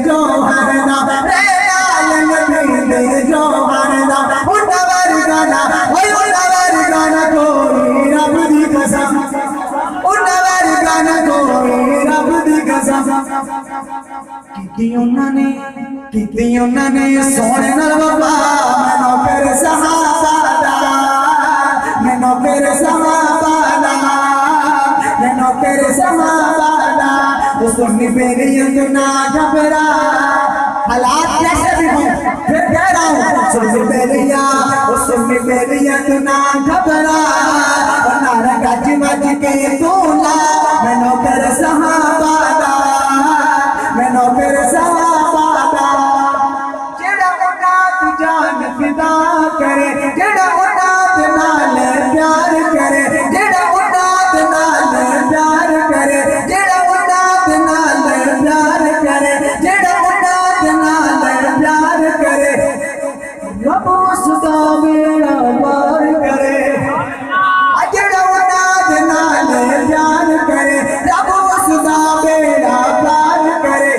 जो हरदा रे आलम दे जो हरदा उन्नवर गाना कोई रब दी कसम उन्नवर गाना कोई रब दी कसम कीती उन्होंने सोने नाल वफा मैनू फिर सहाबा दा मैनू फिर सहाबा दा मैनू फिर सहाबा दा सुन्नी मेरी तू ना घबरा हालात कैसे भी हो फिर कह रहा हूँ सुन्नी मेरी तू ना घबरा नारा गज मज के तू ला मैनू फिर सहाबा दा मैनू फिर सहाबा दा जेड़ा औलाद जान फिदा करे जेड़ा औलाद नाल प्यार करे जेड़ा औलाद नाल प्यार करे जेड़ा औलाद नाल प्यार करे जेड़ा औलाद नाल प्यार करे रब उसदा बेड़ा पार करे जेड़ा औलाद नाल प्यार करे रब उसदा बेड़ा पार करे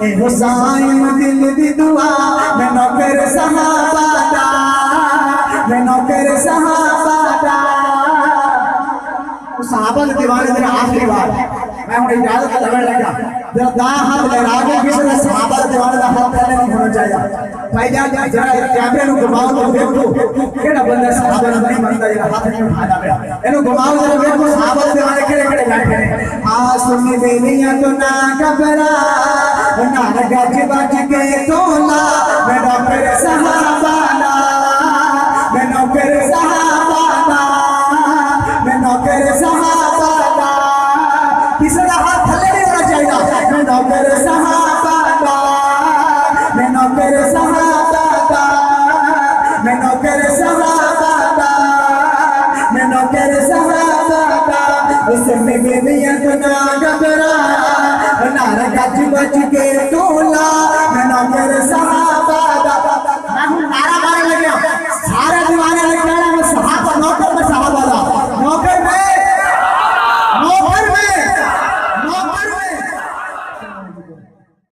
ए हुसैन दिल दी दुआ मैनू फिर सहाबा दा मैनू फिर सहाबा दा सहाबा के दीवाने मेरा आखिरी बार मैं हूं इजाजत लेने लगा जरा दा हाथ लगा के किसी ने सहाबा के दीवाने का हाथ पहले नहीं होना चाहिए भाई जान जरा कैमरे नु घुमाओ तो देखो केड़ा बंदा सहाबा नहीं मनदा जरा हाथ नहीं उठाना पड़ा एनु घुमाओ जरा देखो सहाबा के दीवाने केड़े केड़े बैठे हैं आ सुन्नी बेलियां तो ना घबरा नार गज बज के तोला मैनू फिर सहाबा दा मैनू फिर सहाबा दा मैनू फिर सहाबा दा किसी का हाथ थले नहीं होना चाहिए मैनू फिर सहाबा दा मैनू फिर सहाबा दा मैनू फिर सहाबा दा मैनू फिर सहाबा दा उसमें बेलियां तो ना घबरा